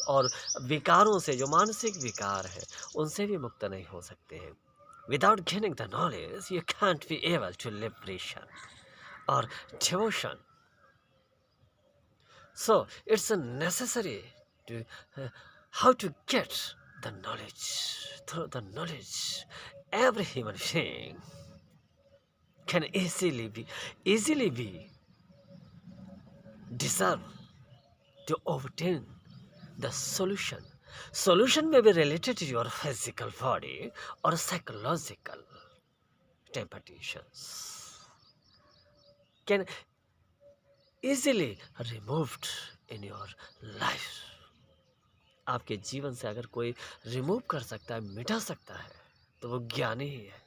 और विकारों से, जो मानसिक विकार है, उनसे भी मुक्त नहीं हो सकते हैं। Without gaining the knowledge you can't be able to liberation और devotion. So it's a necessary to how to get the knowledge. Through the knowledge, every human being can easily be deserve to obtain the solution. Solution may be related to your physical body or psychological temptations. Can easily removed in your life. आपके जीवन से अगर कोई remove कर सकता है, मिटा सकता है, तो वो ज्ञानी ही है।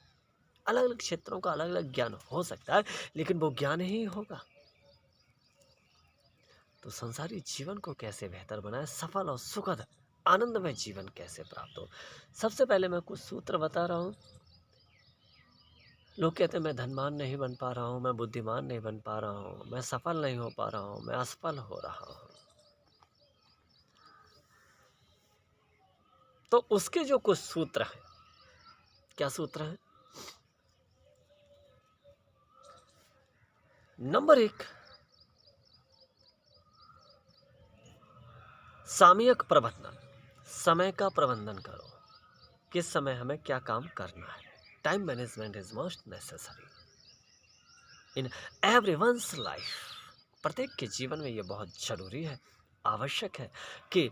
अलग अलग क्षेत्रों का अलग अलग ज्ञान हो सकता है, लेकिन वो ज्ञान ही होगा। तो संसारी जीवन को कैसे बेहतर बनाए, सफल और सुखद आनंदमय जीवन कैसे प्राप्त हो। सबसे पहले मैं कुछ सूत्र बता रहा हूँ। लोग कहते हैं मैं धनवान नहीं बन पा रहा हूँ, मैं बुद्धिमान नहीं बन पा रहा हूँ, मैं सफल नहीं हो पा रहा हूँ, मैं असफल हो रहा हूँ। तो उसके जो कुछ सूत्र हैं, क्या सूत्र है? नंबर 1, सामयिक प्रबंधन। समय का प्रबंधन करो, किस समय हमें क्या काम करना है। Time management is most necessary in everyone's life. प्रत्येक के जीवन में ये बहुत जरूरी है, आवश्यक है कि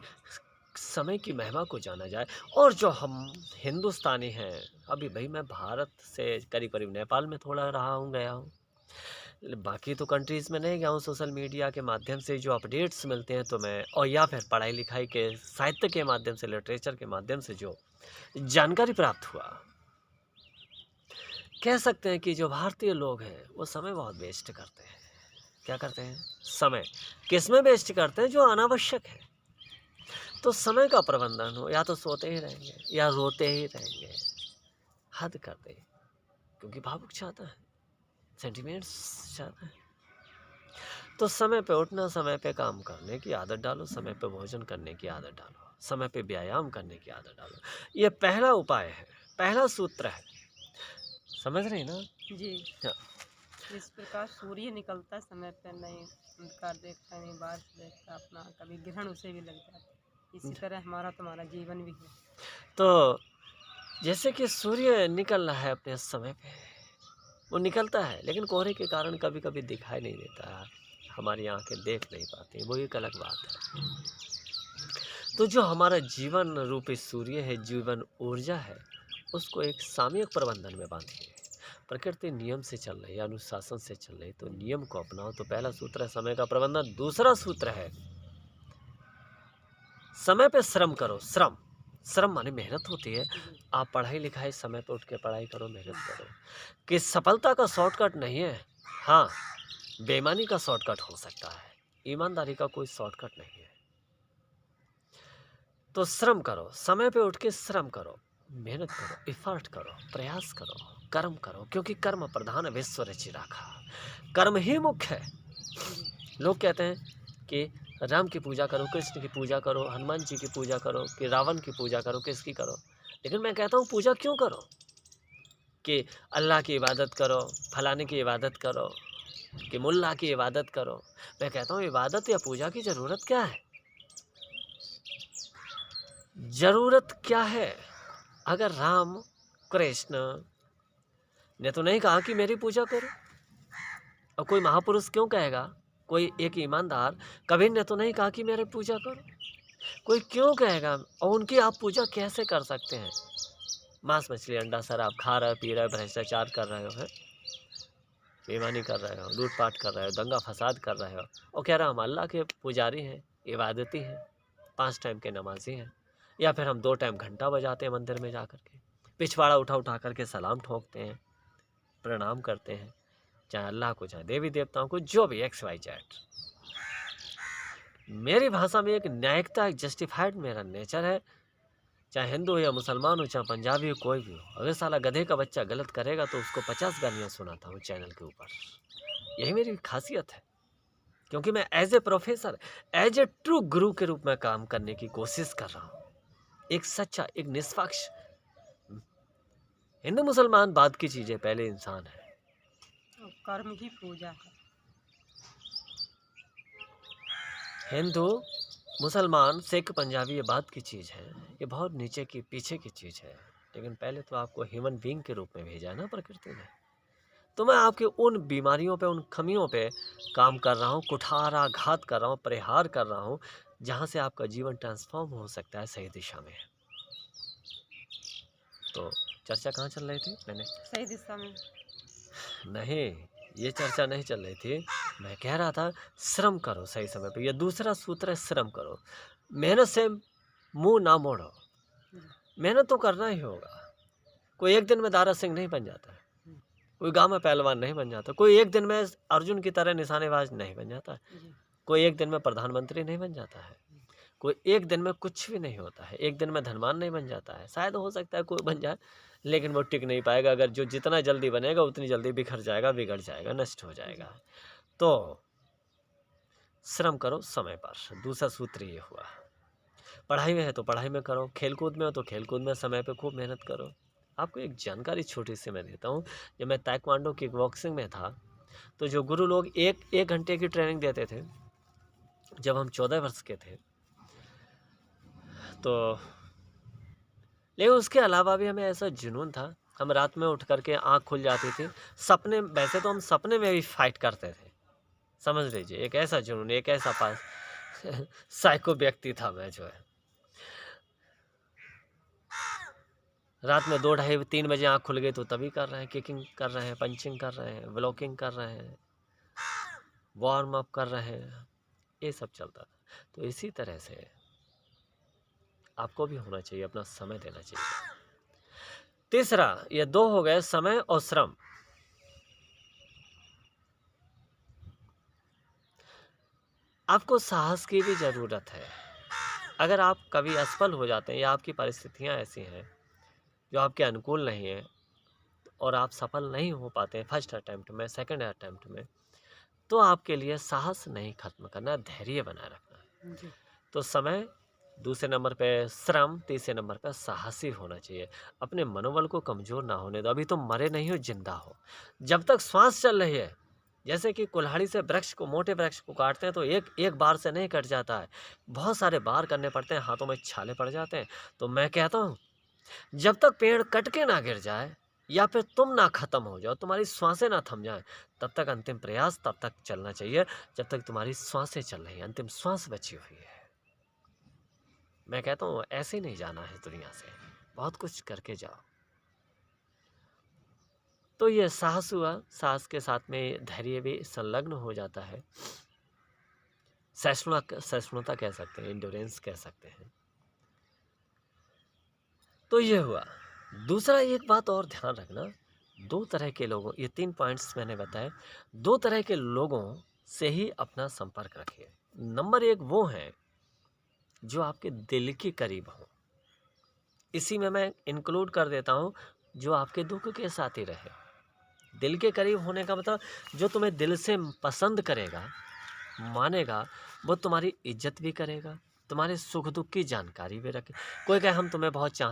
समय की महिमा को जाना जाए। और जो हम हिंदुस्तानी हैं, अभी भाई मैं भारत से करीब करीब नेपाल में थोड़ा रहा हूँ, गया हूँ, बाकी तो कंट्रीज़ में नहीं गया हूँ। सोशल मीडिया के माध्यम से जो अपडेट्स मिलते हैं तो मैं, और या फिर पढ़ाई लिखाई के साहित्य के माध्यम से, लिटरेचर के माध्यम से जो जानकारी प्राप्त हुआ, कह सकते हैं कि जो भारतीय लोग हैं वो समय बहुत वेस्ट करते हैं। क्या करते हैं? समय किस में वेस्ट करते हैं? जो अनावश्यक है। तो समय का प्रबंधन हो, या तो सोते ही रहेंगे या रोते ही रहेंगे, हद करते, क्योंकि भावुक चाहता है, सेंटिमेंट्स चाहता है। तो समय पे उठना, समय पे काम करने की आदत डालो, समय पे भोजन करने की आदत डालो, समय पे व्यायाम करने की आदत डालो। ये पहला उपाय है, पहला सूत्र है। समझ रही ना जी। हाँ। इस प्रकार सूर्य निकलता समय पे नहीं, अंधकार देखता नहीं, बारिश देखता अपना, कभी ग्रहण उसे भी लग जाता है। इसी तरह हमारा तुम्हारा जीवन भी है। तो जैसे कि सूर्य निकल रहा है अपने समय पे, वो निकलता है, लेकिन कोहरे के कारण कभी कभी दिखाई नहीं देता, हमारी आंखें देख नहीं पाती, वो एक अलग बात है। तो जो हमारा जीवन रूपी सूर्य है, जीवन ऊर्जा है, उसको एक सामयिक प्रबंधन में बांधिए। प्रकृति नियम से चल रही है, अनुशासन से चल रही, तो नियम को अपनाओ। तो पहला सूत्र है समय का प्रबंधन। दूसरा सूत्र है समय पे श्रम करो। श्रम माने मेहनत होती है। आप पढ़ाई लिखाई समय पे उठ के पढ़ाई करो, मेहनत करो। कि सफलता का शॉर्टकट नहीं है, हाँ बेईमानी का शॉर्टकट हो सकता है, ईमानदारी का कोई शॉर्टकट नहीं है। तो श्रम करो, समय पे उठ के श्रम करो, मेहनत करो, इफर्ट करो, प्रयास करो, कर्म करो, क्योंकि कर्म प्रधान विश्व रचि राखा। कर्म ही मुख्य है। लोग कहते हैं कि राम की पूजा करो, कृष्ण की पूजा करो, हनुमान जी की पूजा करो, कि रावण की पूजा करो, किसकी करो। लेकिन मैं कहता हूँ पूजा क्यों करो? कि अल्लाह की इबादत करो, फलाने की इबादत करो, कि मुल्ला की इबादत करो। मैं कहता हूँ इबादत या पूजा की ज़रूरत क्या है? ज़रूरत क्या है? अगर राम कृष्ण ने तो नहीं कहा कि मेरी पूजा करो, और कोई महापुरुष क्यों कहेगा? कोई एक ईमानदार कबीर ने तो नहीं कहा कि मेरी पूजा करो, कोई क्यों कहेगा? और उनकी आप पूजा कैसे कर सकते हैं? मांस मछली अंडा शराब खा रहे हो, पी रहे हो, भ्रष्टाचार कर रहे हो, है बेईमानी कर रहे हो, लूटपाट कर रहे हो, दंगा फसाद कर रहे हो, और कह रहा हम अल्लाह के पुजारी हैं, इबादती हैं, 5 टाइम के नमाजी हैं, या फिर हम 2 टाइम घंटा बजाते हैं मंदिर में जा कर के, पिछवाड़ा उठा उठा करके सलाम ठोकते हैं, प्रणाम करते हैं, चाहे अल्लाह को, चाहे देवी देवताओं को, जो भी XYZ। मेरी भाषा में एक न्यायिकता, एक जस्टिफाइड मेरा नेचर है। चाहे हिंदू हो या मुसलमान हो, चाहे पंजाबी हो, कोई भी हो, अगर साला गधे का बच्चा गलत करेगा तो उसको 50 गालियाँ सुनाता हूँ चैनल के ऊपर। यही मेरी खासियत है। क्योंकि मैं as a professor, as a true guru के रूप में काम करने की कोशिश कर रहा हूँ। एक सच्चा, एक निष्पक्ष। हिंदू मुसलमान बाद की चीज़ें, पहले इंसान है। और कर्म ही पूजा है। हिंदू, मुसलमान, सिख, पंजाबी ये बात की चीज़ है, ये बहुत नीचे की पीछे की चीज़ है। लेकिन पहले तो आपको ह्यूमन बीइंग के रूप में भेजा है ना प्रकृति ने। तो मैं आपके उन बीमारियों पे, उन कमियों पे काम कर रहा हूँ, कुठाराघात कर रहा हूँ, परिहार कर रहा हूँ, जहाँ से आपका जीवन ट्रांसफॉर्म हो सकता है सही दिशा में। तो चर्चा कहाँ चल रही थी? मैंने सही दिशा में नहीं, ये चर्चा नहीं चल रही थी। मैं कह रहा था श्रम करो सही समय पे। ये दूसरा सूत्र है, श्रम करो। मेहनत से मुंह ना मोड़ो। मेहनत तो करना ही होगा। कोई एक दिन में दारा सिंह नहीं बन जाता है, कोई गांव में पहलवान नहीं बन जाता, कोई एक दिन में अर्जुन की तरह निशानेबाज नहीं बन जाता है, जी। कोई एक दिन में प्रधानमंत्री नहीं बन जाता है, कोई एक दिन में कुछ भी नहीं होता है, एक दिन में धनवान नहीं बन जाता है। शायद हो सकता है कोई बन जाए, लेकिन वो टिक नहीं पाएगा। अगर जो जितना जल्दी बनेगा उतनी जल्दी बिखर जाएगा, बिगड़ जाएगा, नष्ट हो जाएगा। तो श्रम करो समय पर। दूसरा सूत्र ये हुआ। पढ़ाई में है तो पढ़ाई में करो, खेलकूद में हो तो खेलकूद में समय पे खूब मेहनत करो। आपको एक जानकारी छोटी सी मैं देता हूँ। जब मैं ताइक्वांडो किक बॉक्सिंग में था, तो जो गुरु लोग एक घंटे की ट्रेनिंग देते थे, जब हम 14 वर्ष के थे, तो लेकिन उसके अलावा भी हमें ऐसा जुनून था, हम रात में उठ करके आँख खुल जाती थी, सपने, वैसे तो हम सपने में भी फाइट करते थे, समझ लीजिए। एक ऐसा जुनून, एक ऐसा पास साइको व्यक्ति था मैं, जो है रात में 2, ढाई, 3 बजे आँख खुल गई तो तभी कर रहे हैं, किकिंग कर रहे हैं, पंचिंग कर रहे हैं, ब्लॉकिंग कर रहे हैं, वार्म अप कर रहे हैं, ये सब चलता था। तो इसी तरह से आपको भी होना चाहिए, अपना समय देना चाहिए। तीसरा, ये 2 हो गए, समय और श्रम। आपको साहस की भी ज़रूरत है। अगर आप कभी असफल हो जाते हैं या आपकी परिस्थितियां ऐसी हैं जो आपके अनुकूल नहीं है और आप सफल नहीं हो पाते हैं फर्स्ट अटैम्प्ट में, सेकंड अटैम्प्ट में, तो आपके लिए साहस नहीं खत्म करना, धैर्य बनाए रखना है। जी। तो समय, दूसरे नंबर पे श्रम, तीसरे नंबर पे साहसी होना चाहिए। अपने मनोबल को कमज़ोर ना होने दो। अभी तुम मरे नहीं हो, जिंदा हो। जब तक श्वास चल रही है, जैसे कि कुल्हाड़ी से वृक्ष को, मोटे वृक्ष को काटते हैं तो एक बार से नहीं कट जाता है, बहुत सारे बार करने पड़ते हैं, हाथों में छाले पड़ जाते हैं। तो मैं कहता हूँ, जब तक पेड़ कट के ना गिर जाए या फिर तुम ना खत्म हो जाओ, तुम्हारी श्वासें ना थम जाए, तब तक अंतिम प्रयास तब तक चलना चाहिए जब तक तुम्हारी श्वासें चल रही हैं, अंतिम श्वास बची हुई है। मैं कहता हूँ ऐसे ही नहीं जाना है दुनिया से, बहुत कुछ करके जाओ। तो ये साहस हुआ, साहस के साथ में धैर्य भी संलग्न हो जाता है। सहिष्णुता कह सकते हैं, इंड्योरेंस कह सकते हैं। तो ये हुआ। दूसरा, एक बात और ध्यान रखना, 2 तरह के लोगों, ये 3 पॉइंट्स मैंने बताए, 2 तरह के लोगों से ही अपना संपर्क रखिए। नंबर 1 वो हैं जो आपके दिल के करीब हों। इसी में मैं इंक्लूड कर देता हूँ जो आपके दुख के साथी रहे। दिल के करीब होने का मतलब जो तुम्हें दिल से पसंद करेगा, मानेगा, वो तुम्हारी इज्जत भी करेगा, तुम्हारे सुख दुख की जानकारी भी रखे। कोई कहे हम तुम्हें बहुत चाहते